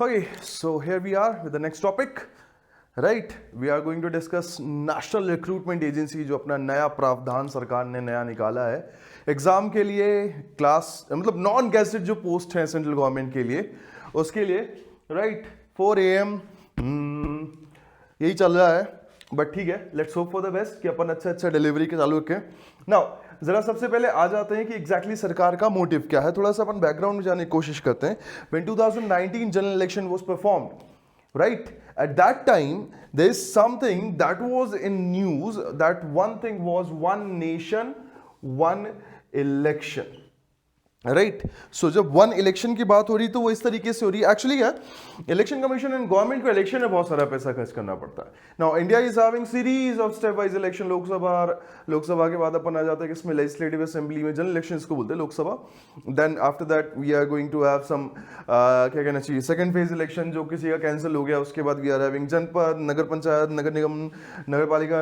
Okay, so here we are with the next topic. Right, we are going to discuss national recruitment agency जो अपना नया प्रावधान सरकार ने नया निकाला है एग्जाम के लिए क्लास मतलब नॉन गैजेटेड जो पोस्ट है सेंट्रल गवर्नमेंट के लिए उसके लिए राइट 4 AM यही चल रहा है बट ठीक है let's hope for the best कि अपन अच्छा डिलीवरी के चालू रखें नाउ जरा सबसे पहले आ जाते हैं कि एग्जैक्टली सरकार का मोटिव क्या है थोड़ा सा अपन बैकग्राउंड में जाने की कोशिश करते हैं when 2019 general election was performed right at that time there is something that was in news that one thing was one nation one election right so जब वन इलेक्शन की बात हो रही तो वो इस तरीके से हो रही है एक्चुअली क्या इलेक्शन कमीशन एंड गवर्नमेंट को इलेक्शन में बहुत सारा पैसा खर्च करना पड़ता है now India is having series of step wise election Lok Sabha के बाद अपन आ जाता है कि इसमें लेजिस्लेटिव असेंबली में जनरल इलेक्शन इसको बोलते हैं Lok Sabha then after that we are going to have some क्या कहना चाहिए सेकंड फेज इलेक्शन जो किसी का कैंसिल हो गया उसके बाद वी आर हैविंग जनपद नगर पंचायत नगर निगम नगर पालिका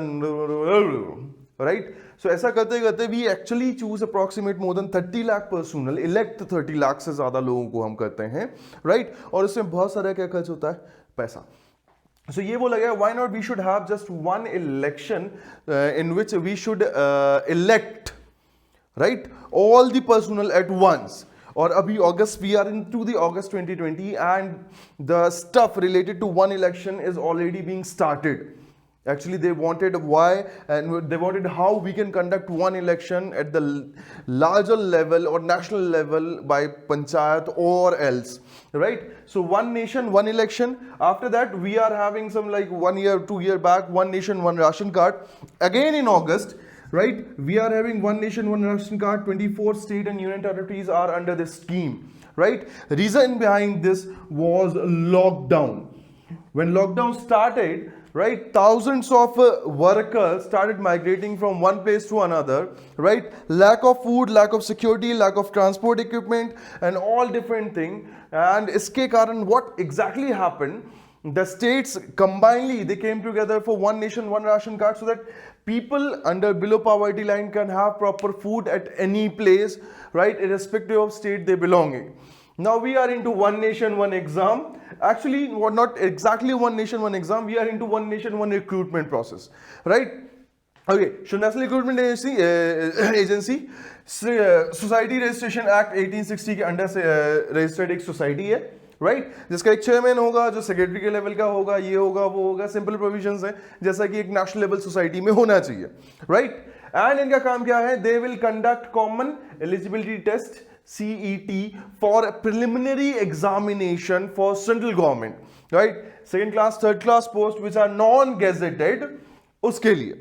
राइट सो ऐसा करते करते we actually choose approximate more than 30 lakh personal elect 30 lakh से ज्यादा लोगों को हम करते हैं राइट और इसमें बहुत सारा क्या खर्च होता है पैसा सो ये बोला गया why not we should have just one election in which we should elect right all the personal at once और अभी August we are into the August 2020 and the stuff related to one election is already being started Actually, they wanted why and they wanted how we can conduct one election at the larger level or national level by panchayat or else, right? So one nation, one election. After that, we are having some like 1 year, 2 year back, one nation, one ration card. Again in August, right? We are having one nation, one ration card. 24 state and union territories are under this scheme, right? Reason behind this was lockdown. When lockdown started, right, thousands of workers started migrating from one place to another, right? Lack of food, lack of security, lack of transport equipment and all different thing. And iske karan what exactly happened, the states combinedly they came together for one nation one ration card so that people under below poverty line can have proper food at any place, right, irrespective of state they belong in. Now we are into one nation one exam. Actually not exactly one nation one exam, we are into one nation one recruitment process, right? Okay, so National Recruitment Agency Society Registration Act 1860 के under से registered एक society है right जिसका एक chairman होगा जो secretary के level का होगा ये होगा वो होगा सिंपल प्रोविजंस है जैसा कि एक नेशनल लेवल सोसाइटी में होना चाहिए राइट एंड इनका काम क्या है they will conduct common eligibility test CET for preliminary examination for central government, right? Second class, third class post which are non-gazetted, uske liye,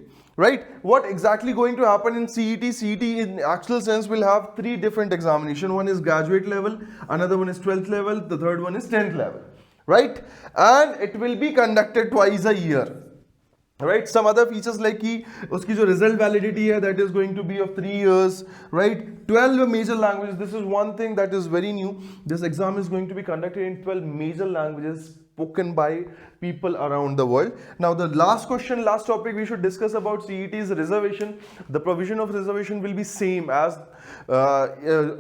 right? What exactly going to happen in CET? CET in actual sense will have 3 different examination. One is graduate level, another one is 12th level, the third one is 10th level, right? And it will be conducted twice a year. Right, some other features like कि उसकी जो result validity है that is going to be of 3 years, right? 12 major languages. This is one thing that is very new. This exam is going to be conducted in 12 major languages spoken by people around the world. Now the last question, last topic we should discuss about CET is reservation. The provision of reservation will be same as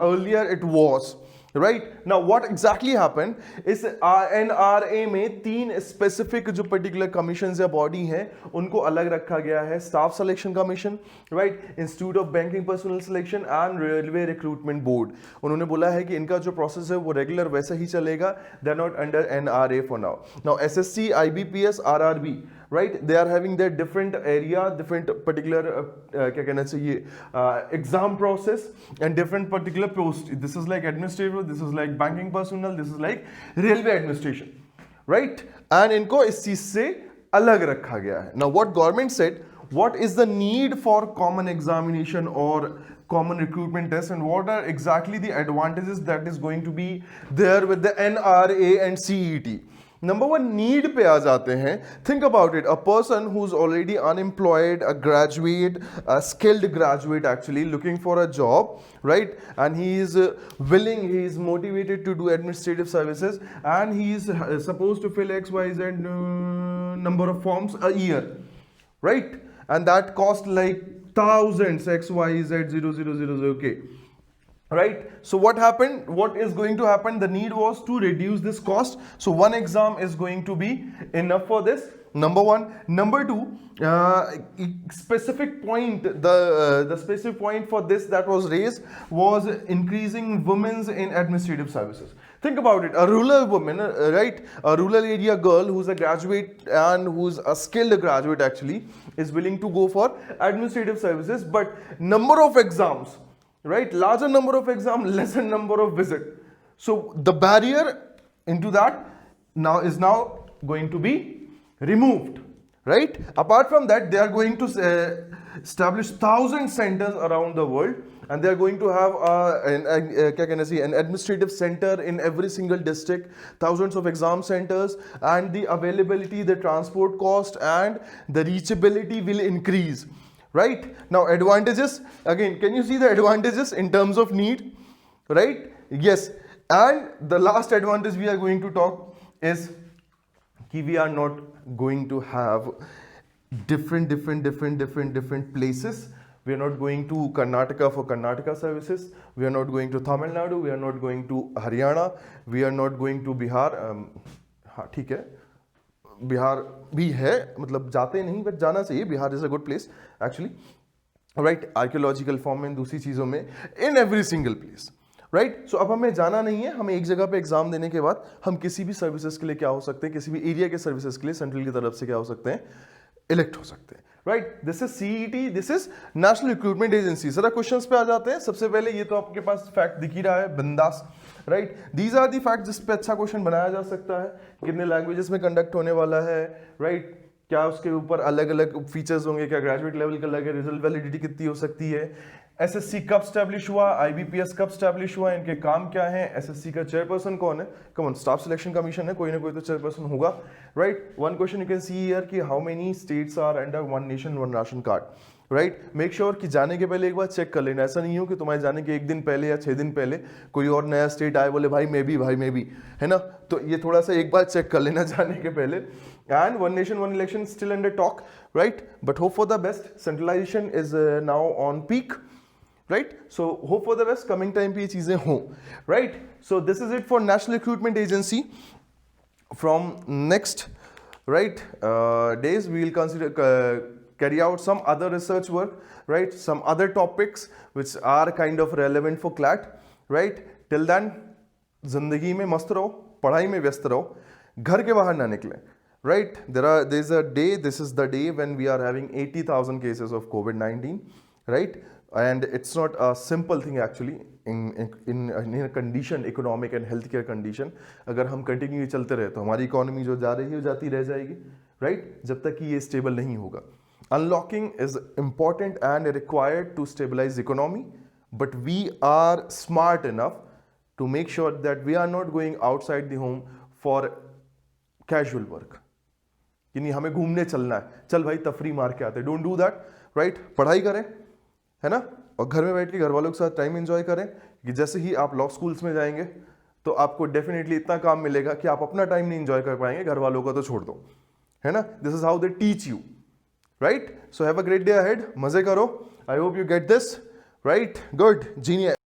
earlier it was. Right now what exactly happen इस NRA में 3 specific जो particular commission या body हैं उनको अलग रखा गया है staff selection commission right institute of banking personal selection and railway recruitment board उन्होंने बोला है कि इनका जो प्रोसेस है वो रेगुलर वैसे ही चलेगा they are not under NRA for now SSC IBPS RRB right they are having their different area different particular क्या कहना चाहिए exam process and different particular post this is like administrative this is like banking personnel this is like railway administration right and इनको इस चीज से अलग रखा गया है now what government said what is the need for common examination or common recruitment test and what are exactly the advantages that is going to be there with the NRA and CET number 1 need पे आ जाते हैं think about it a person who is already unemployed a graduate a skilled graduate actually looking for a job right and he is willing he is motivated to do administrative services and he is supposed to fill XYZ number of forms a year right and that cost like thousands XYZ 0000 okay right? So what happened, what is going to happen, the need was to reduce this cost. So one exam is going to be enough for this, number one. Number two, specific point, the specific point for this that was raised was increasing women's in administrative services. Think about it, a rural woman, right, a rural area girl who's a graduate and who's a skilled graduate actually is willing to go for administrative services, but number of exams, right, larger number of exam, lesser number of visit. So the barrier into that now is now going to be removed, right? Apart from that, they are going to establish 1,000 centers around the world, and they are going to have an administrative center in every single district, thousands of exam centers, and the availability, the transport cost, and the reachability will increase. Right? Now advantages, again, can you see the advantages in terms of need? Right? Yes. And the last advantage we are going to talk is that we are not going to have different places. We are not going to Karnataka for Karnataka services. We are not going to Tamil Nadu. We are not going to Haryana. We are not going to Bihar. हाँ ठीक है, बिहार भी है, मतलब जाते नहीं but जाना चाहिए, Bihar is a good place actually, right, archaeological form में, दूसरी चीज़ों में, in every single place, right. So अब हमें जाना नहीं है, हमें एक जगह पे एग्जाम देने के बाद हम किसी भी सर्विसेज के लिए क्या हो सकते हैं, किसी भी एरिया के सर्विसेज के लिए सेंट्रल की तरफ से क्या हो सकते हैं, इलेक्ट हो सकते हैं, right. This is CET, this is national recruitment agency. जरा क्वेश्चंस पे आ जाते हैं. सबसे पहले ये तो आपके पास फैक्ट दिख ही रहा है, बिंदास, right. These are the fact जिस पे अच्छा क्वेश्चन बनाया जा सकता है. कितने लैंग्वेजेस में कंडक्ट होने वाला है, राइट, क्या उसके ऊपर अलग अलग फीचर्स होंगे, क्या ग्रेजुएट लेवल का अलग है, रिजल्ट वैलिडिटी कितनी हो सकती है, एसएससी कब स्टैब्लिश हुआ, आईबीपीएस कब स्टैब्लिश हुआ, इनके काम क्या है, एसएससी का चेयरपर्सन कौन है, come on, staff selection commission है, कोई ना कोई तो चेयरपर्सन होगा, right. One question you can see here कि how many states are under one nation one ration card, right. Make sure कि जाने के पहले एक बार चेक कर लेना. ऐसा नहीं हो कि तुम्हारे जाने के एक दिन पहले या 6 दिन पहले कोई और नया स्टेट आए, बोले भाई मैं भी, है ना. तो ये थोड़ा सा एक बार चेक कर लेना जाने के पहले. And one nation one election still under talk, right, but hope for the best. Centralisation is now on peak, right? So hope for the best, coming time पे ये चीजें हों, right? So this is it for National Recruitment Agency. From next, right, days we will carry out some other research work, right, some other topics which are kind of relevant for CLAT, right. Till then, जिंदगी में मस्त रहो, पढ़ाई में व्यस्त रहो, घर के बाहर ना निकलें, right. There is a day, this is the day when we are having 80,000 cases of COVID-19, right. And it's not a simple thing actually in a condition, economic and healthcare condition. अगर हम continue चलते रहे तो हमारी economy जो जा रही है वो जाती रह जाएगी, राइट, जब तक कि ये स्टेबल नहीं होगा. Unlocking is important and required to stabilise economy, but we are smart enough to make sure that we are not going outside the home for casual work. कि नहीं हमें घूमने चलना है, चल भाई तफरी मार के आते, डोंट डू दैट, राइट. पढ़ाई करें, है ना, और घर में बैठ के घर वालों के साथ टाइम एंजॉय करें. कि जैसे ही आप लॉ स्कूल्स में जाएंगे तो आपको डेफिनेटली इतना काम मिलेगा कि आप अपना टाइम नहीं एंजॉय कर पाएंगे, घर वालों का तो छोड़ दो, है ना. This is how they teach you, right. So have a great day ahead, मजे करो. I hope you get this, right, good, genius.